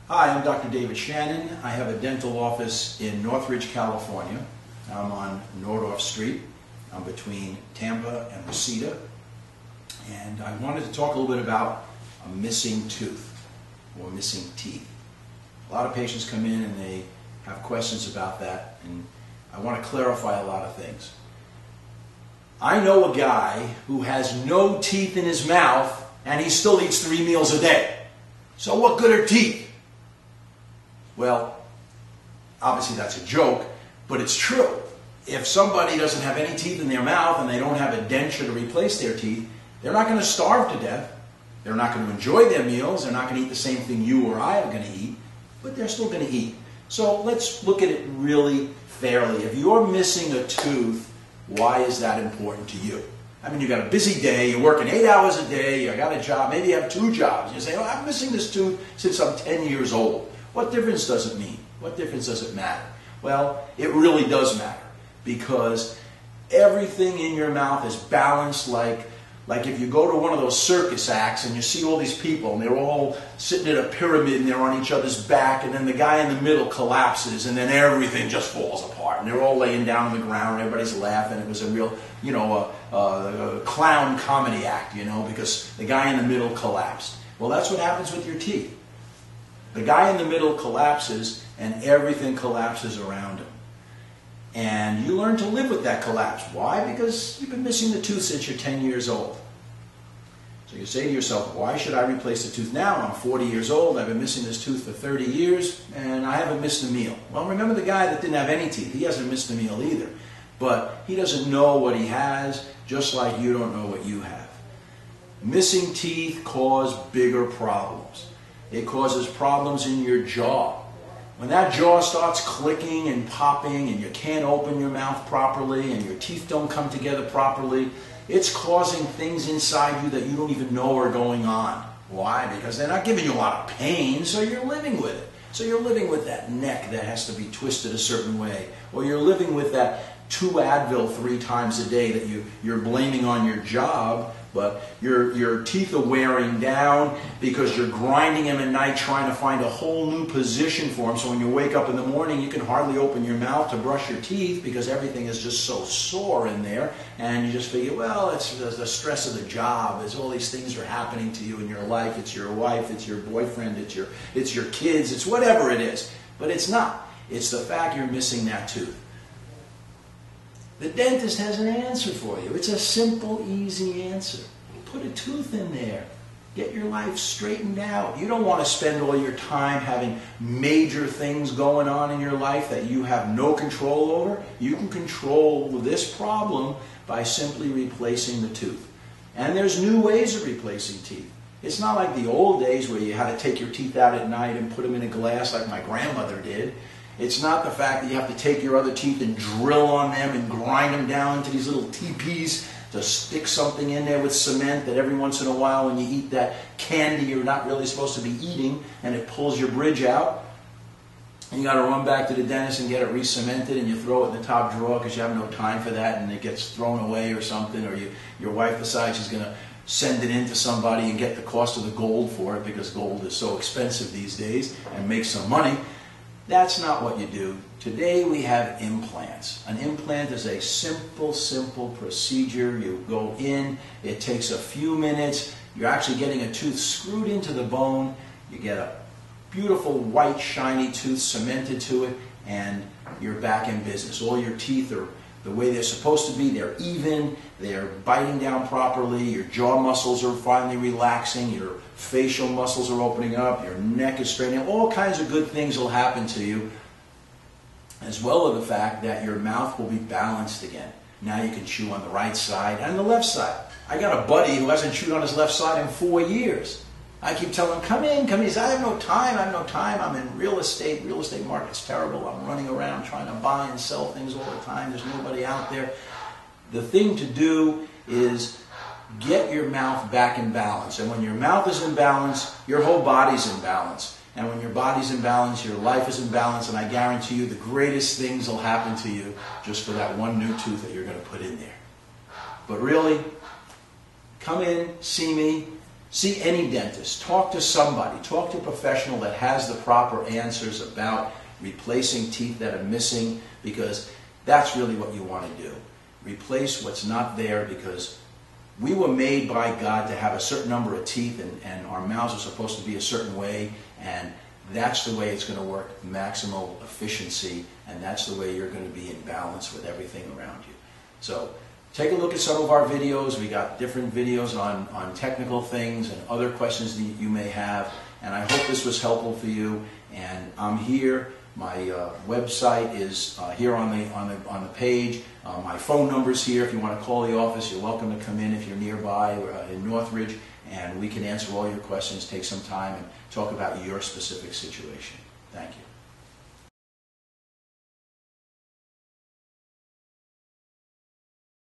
Hi, I'm Dr. David Shannon. I have a dental office in Northridge, California. I'm on Nordoff Street. I'm between Tampa and Reseda. And I wanted to talk a little bit about a missing tooth or missing teeth. A lot of patients come in and they have questions about that, and I want to clarify a lot of things. I know a guy who has no teeth in his mouth and he still eats 3 meals a day. So what good are teeth? Well, obviously that's a joke, but it's true. If somebody doesn't have any teeth in their mouth and they don't have a denture to replace their teeth, they're not going to starve to death. They're not going to enjoy their meals. They're not going to eat the same thing you or I are going to eat, but they're still going to eat. So let's look at it really fairly. If you're missing a tooth, why is that important to you? I mean, you've got a busy day, you're working 8 hours a day, you got a job, maybe you have 2 jobs. You say, oh, I'm missing this tooth since I'm 10 years old. What difference does it mean? What difference does it matter? Well, it really does matter, because everything in your mouth is balanced like if you go to one of those circus acts and you see all these people and they're all sitting in a pyramid and they're on each other's back, and then the guy in the middle collapses and then everything just falls apart and they're all laying down on the ground and everybody's laughing. It was a real, a clown comedy act, because the guy in the middle collapsed. Well, that's what happens with your teeth. The guy in the middle collapses and everything collapses around him. And you learn to live with that collapse. Why? Because you've been missing the tooth since you're 10 years old. So you say to yourself, why should I replace the tooth now? I'm 40 years old, I've been missing this tooth for 30 years, and I haven't missed a meal. Well, remember the guy that didn't have any teeth. He hasn't missed a meal either. But he doesn't know what he has, just like you don't know what you have. Missing teeth cause bigger problems. It causes problems in your jaw. When that jaw starts clicking and popping and you can't open your mouth properly and your teeth don't come together properly, it's causing things inside you that you don't even know are going on. Why? Because they're not giving you a lot of pain, so you're living with it. So you're living with that neck that has to be twisted a certain way, or you're living with that 2 Advil 3 times a day that you're blaming on your job, but your teeth are wearing down because you're grinding them at night trying to find a whole new position for them. So when you wake up in the morning, you can hardly open your mouth to brush your teeth because everything is just so sore in there. And you just figure, well, it's the stress of the job. It's all these things are happening to you in your life. It's your wife, it's your boyfriend, it's your kids, it's whatever it is. But it's not. It's the fact you're missing that tooth. The dentist has an answer for you. It's a simple, easy answer. Put a tooth in there. Get your life straightened out. You don't want to spend all your time having major things going on in your life that you have no control over. You can control this problem by simply replacing the tooth. And there's new ways of replacing teeth. It's not like the old days where you had to take your teeth out at night and put them in a glass like my grandmother did. It's not the fact that you have to take your other teeth and drill on them and grind them down into these little teepees to stick something in there with cement that every once in a while when you eat that candy you're not really supposed to be eating and it pulls your bridge out. And you got to run back to the dentist and get it re-cemented, and you throw it in the top drawer because you have no time for that, and it gets thrown away or something, or your wife decides she's going to send it in to somebody and get the cost of the gold for it because gold is so expensive these days, and make some money. That's not what you do. Today we have implants. An implant is a simple procedure. You go in, it takes a few minutes. You're actually getting a tooth screwed into the bone. You get a beautiful white shiny tooth cemented to it, and you're back in business. All your teeth are the way they're supposed to be. They're even, they're biting down properly, your jaw muscles are finally relaxing, your facial muscles are opening up, your neck is straightening. All kinds of good things will happen to you, as well as the fact that your mouth will be balanced again. Now you can chew on the right side and the left side. I got a buddy who hasn't chewed on his left side in 4 years. I keep telling him, come in. He says, I have no time. I'm in real estate. Real estate market's terrible. I'm running around trying to buy and sell things all the time. There's nobody out there. The thing to do is get your mouth back in balance. And when your mouth is in balance, your whole body's in balance. And when your body's in balance, your life is in balance. And I guarantee you the greatest things will happen to you just for that one new tooth that you're going to put in there. But really, come in, see me. see any dentist, talk to somebody, talk to a professional that has the proper answers about replacing teeth that are missing, because that's really what you want to do. Replace what's not there, because we were made by God to have a certain number of teeth, and our mouths are supposed to be a certain way, and that's the way it's going to work, maximal efficiency, and that's the way you're going to be in balance with everything around you. So take a look at some of our videos. We got different videos on technical things and other questions that you may have, and I hope this was helpful for you. And I'm here. My website is here on the page. My phone number's here. If you want to call the office, you're welcome to come in if you're nearby in Northridge, and we can answer all your questions, take some time, and talk about your specific situation. Thank you.